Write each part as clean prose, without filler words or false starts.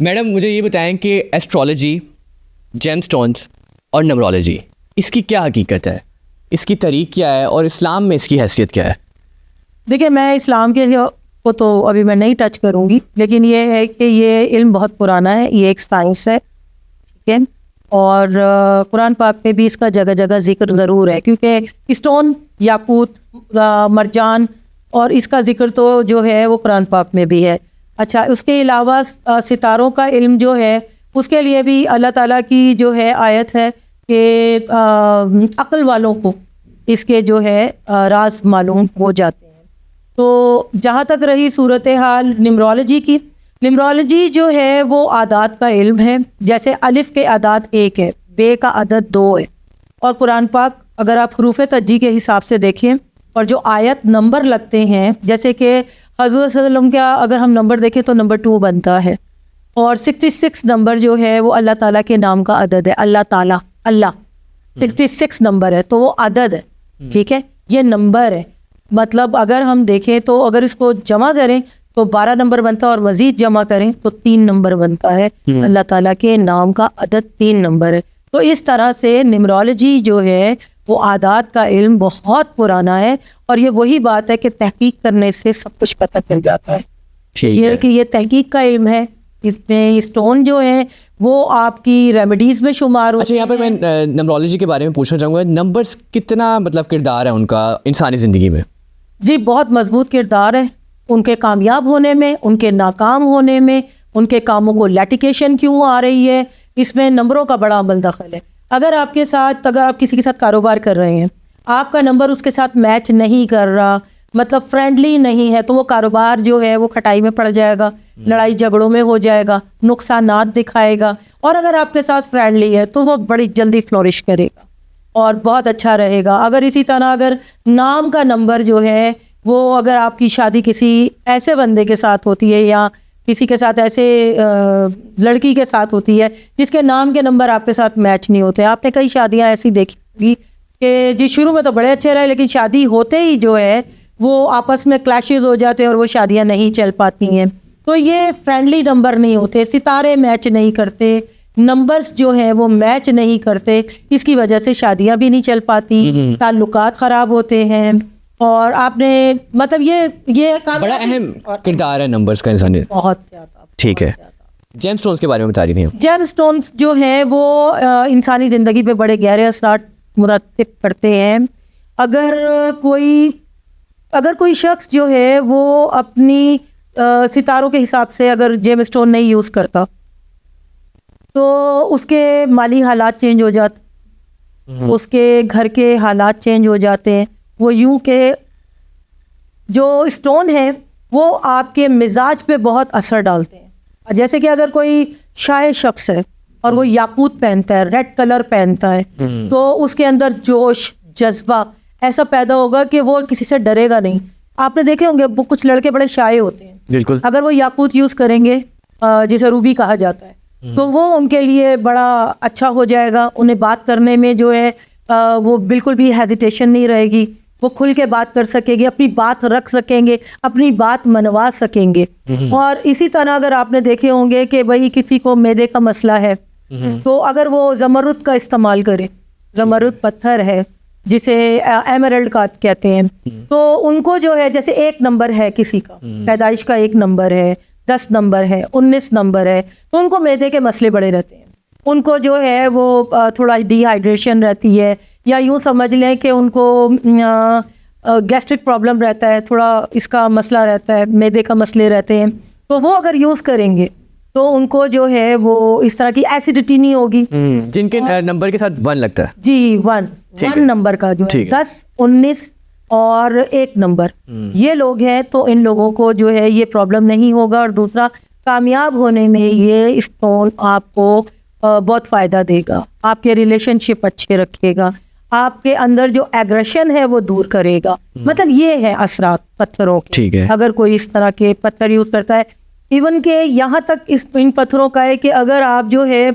Madam مجھے یہ بتائیں کہ ایسٹرالوجی، جیم سٹونز اور نمرولوجی اس کی کیا حقیقت ہے، اس کی تاریخ کیا ہے اور اسلام میں اس کی حیثیت کیا ہے؟ دیکھیں میں اسلام کے کو تو ابھی میں نہیں ٹچ کروں گی، لیکن یہ ہے کہ یہ علم بہت پرانا ہے، یہ ایک سائنس ہے، ٹھیک ہے. اور قرآن پاک میں بھی اس کا جگہ جگہ ذکر ضرور ہے، کیونکہ اسٹون، یاقوت، مرجان اور اس کا ذکر تو جو ہے وہ قرآن پاک میں بھی ہے. اچھا، اس کے علاوہ ستاروں کا علم جو ہے اس کے لیے بھی اللہ تعالیٰ کی جو ہے آیت ہے کہ عقل والوں کو اس کے جو ہے راز معلوم ہو جاتے ہیں. تو جہاں تک رہی صورتحال نمرولوجی کی، نمرولوجی جو ہے وہ اعداد کا علم ہے. جیسے الف کے اعداد 1 ہے، بے کا عدد 2 ہے، اور قرآن پاک اگر آپ حروف تجزیہ کے حساب سے دیکھیں اور جو آیت نمبر لگتے ہیں، جیسے کہ حضور صلی اللہ علیہ وسلم کا اگر ہم نمبر دیکھیں تو نمبر 2 بنتا ہے، اور 66 نمبر جو ہے وہ اللہ تعالیٰ کے نام کا عدد ہے. اللہ تعالیٰ، اللہ 66 نمبر ہے تو وہ عدد ہے، ٹھیک ہے، یہ نمبر ہے. مطلب اگر ہم دیکھیں تو اگر اس کو جمع کریں تو 12 نمبر بنتا ہے، اور مزید جمع کریں تو 3 نمبر بنتا ہے. اللہ تعالیٰ کے نام کا عدد 3 نمبر ہے. تو اس طرح سے نمرولوجی جو ہے وہ اعداد کا علم بہت پرانا ہے، اور یہ وہی بات ہے کہ تحقیق کرنے سے سب کچھ پتہ چل جاتا ہے. یہ کہ یہ تحقیق کا علم ہے. اس میں اسٹون جو ہیں وہ آپ کی ریمیڈیز میں شمار ہوتے ہیں. اچھا، یہاں پر میں نمرولوجی کے بارے میں پوچھنا چاہوں گا، نمبرز کتنا مطلب کردار ہے ان کا انسانی زندگی میں؟ جی بہت مضبوط کردار ہے ان کے کامیاب ہونے میں، ان کے ناکام ہونے میں، ان کے کاموں کو لیٹیکیشن کیوں آ رہی ہے، اس میں نمبروں کا بڑا عمل دخل ہے. اگر آپ کسی کے ساتھ کاروبار کر رہے ہیں، آپ کا نمبر اس کے ساتھ میچ نہیں کر رہا، مطلب فرینڈلی نہیں ہے، تو وہ کاروبار جو ہے وہ کھٹائی میں پڑ جائے گا، لڑائی جھگڑوں میں ہو جائے گا، نقصانات دکھائے گا. اور اگر آپ کے ساتھ فرینڈلی ہے تو وہ بڑی جلدی فلورش کرے گا اور بہت اچھا رہے گا. اگر اسی طرح اگر نام کا نمبر جو ہے وہ اگر آپ کی شادی کسی ایسے بندے کے ساتھ ہوتی ہے یا کسی کے ساتھ ایسے لڑکی کے ساتھ ہوتی ہے جس کے نام کے نمبر آپ کے ساتھ میچ نہیں ہوتے. آپ نے کئی شادیاں ایسی دیکھی ہوگی کہ جی شروع میں تو بڑے اچھے رہے، لیکن شادی ہوتے ہی جو ہے وہ آپس میں کلیشز ہو جاتے ہیں اور وہ شادیاں نہیں چل پاتی ہیں. تو یہ فرینڈلی نمبر نہیں ہوتے، ستارے میچ نہیں کرتے، نمبرز جو ہیں وہ میچ نہیں کرتے، اس کی وجہ سے شادیاں بھی نہیں چل پاتی، تعلقات خراب ہوتے ہیں. اور آپ نے مطلب یہ بڑا اہم کردار ہے نمبرز کا انسانی، بہت زیادہ. ٹھیک ہے. جیم سٹونز کے بارے میں بتا رہی تھیں. جیم سٹونز جو ہیں وہ انسانی زندگی پہ بڑے گہرے اثرات مرتب کرتے ہیں. اگر کوئی شخص جو ہے وہ اپنی ستاروں کے حساب سے اگر جیم سٹون نہیں یوز کرتا تو اس کے مالی حالات چینج ہو جاتے، اس کے گھر کے حالات چینج ہو جاتے ہیں. وہ یوں کہ جو اسٹون ہے وہ آپ کے مزاج پہ بہت اثر ڈالتے ہیں. جیسے کہ اگر کوئی شائع شخص ہے اور وہ یاقوت پہنتا ہے، ریڈ کلر پہنتا ہے، تو اس کے اندر جوش، جذبہ ایسا پیدا ہوگا کہ وہ کسی سے ڈرے گا نہیں. آپ نے دیکھے ہوں گے کچھ لڑکے بڑے شائع ہوتے ہیں، بالکل، اگر وہ یاقوت یوز کریں گے جسے روبی کہا جاتا ہے تو وہ ان کے لیے بڑا اچھا ہو جائے گا. انہیں بات کرنے میں جو ہے وہ بالکل بھی ہیزیٹیشن نہیں رہے گی، وہ کھل کے بات کر سکیں گے، اپنی بات رکھ سکیں گے، اپنی بات منوا سکیں گے. اور اسی طرح اگر آپ نے دیکھے ہوں گے کہ بھائی کسی کو معدے کا مسئلہ ہے تو اگر وہ زمرد کا استعمال کرے، زمرد پتھر ہے جسے ایمرلڈ کا کہتے ہیں، تو ان کو جو ہے جیسے 1 نمبر ہے کسی کا، پیدائش کا 1 نمبر ہے، 10 نمبر ہے، 19 نمبر ہے، تو ان کو معدے کے مسئلے بڑے رہتے ہیں. ان کو جو ہے وہ تھوڑا ڈی ہائیڈریشن رہتی ہے، یا یوں سمجھ لیں کہ ان کو گیسٹرک پرابلم رہتا ہے، تھوڑا اس کا مسئلہ رہتا ہے، معدے کا مسئلے رہتے ہیں. تو وہ اگر یوز کریں گے تو ان کو جو ہے وہ اس طرح کی ایسیڈیٹی نہیں ہوگی. جن کے نمبر کے ساتھ 1 لگتا ہے، جی 1 نمبر کا جو ہے 10، 19 اور 1 نمبر، یہ لوگ ہیں تو ان لوگوں کو جو ہے یہ پرابلم نہیں ہوگا. اور دوسرا، کامیاب ہونے میں یہ اسٹون آپ کو بہت فائدہ دے گا، آپ کے ریلیشن شپ اچھے رکھے گا، آپ کے اندر جو ایگریشن ہے وہ دور کرے گا. مطلب یہ ہے اثرات پتھروں کے. ٹھیک ہے. اگر کوئی اس طرح کے پتھر یوز کرتا ہے، ایون کہ یہاں تک ان پتھروں کا ہے کہ اگر آپ جو ہے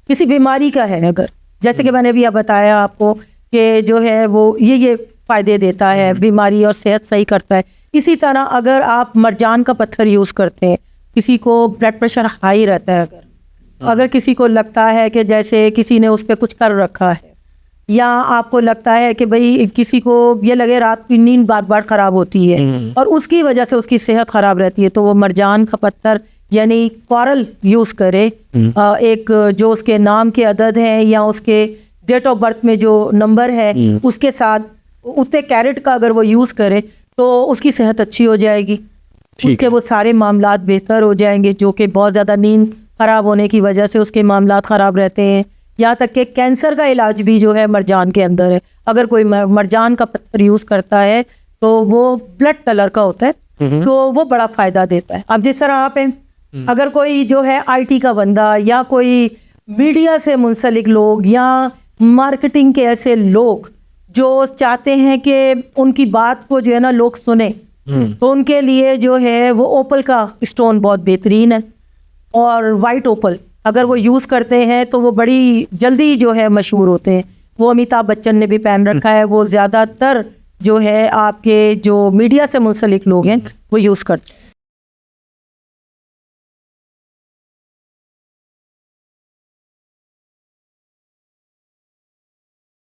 کسی بیماری کا ہے، اگر جیسے کہ میں نے بھی بتایا آپ کو کہ جو ہے وہ یہ فائدے دیتا ہے، بیماری اور صحت صحیح کرتا ہے. اسی طرح اگر آپ مرجان کا پتھر یوز کرتے ہیں کسی کو بلڈ پریشر ہائی رہتا ہے، اگر کسی کو لگتا ہے کہ جیسے کسی نے اس پہ کچھ کر رکھا ہے، یا آپ کو لگتا ہے کہ بھئی کسی کو یہ لگے رات کی نیند بار بار خراب ہوتی ہے اور اس کی وجہ سے اس کی صحت خراب رہتی ہے، تو وہ مرجان کا پتھر یعنی کورل یوز کرے، ایک جو اس کے نام کے عدد ہیں یا اس کے ڈیٹ آف برتھ میں جو نمبر ہے اس کے ساتھ اتنے کیرٹ کا اگر وہ یوز کرے تو اس کی صحت اچھی ہو جائے گی، اس کے وہ سارے معاملات بہتر ہو جائیں گے جو کہ بہت زیادہ نیند خراب ہونے کی وجہ سے اس کے معاملات خراب رہتے ہیں. یہاں تک کہ کینسر کا علاج بھی جو ہے مرجان کے اندر ہے. اگر کوئی مرجان کا پتھر یوز کرتا ہے تو وہ بلڈ کلر کا ہوتا ہے تو وہ بڑا فائدہ دیتا ہے. اب جس طرح آپ ہیں، اگر کوئی جو ہے آئی ٹی کا بندہ یا کوئی میڈیا سے منسلک لوگ یا مارکیٹنگ کے ایسے لوگ جو چاہتے ہیں کہ ان کی بات کو جو ہے نا لوگ سنیں، تو ان کے لیے جو ہے وہ اوپل کا اسٹون بہت بہترین ہے. اور وائٹ اوپل اگر وہ یوز کرتے ہیں تو وہ بڑی جلدی جو ہے مشہور ہوتے ہیں. وہ امیتابھ بچن نے بھی پہن رکھا ہے، وہ زیادہ تر جو ہے آپ کے جو میڈیا سے منسلک لوگ ہیں وہ یوز کرتے ہیں.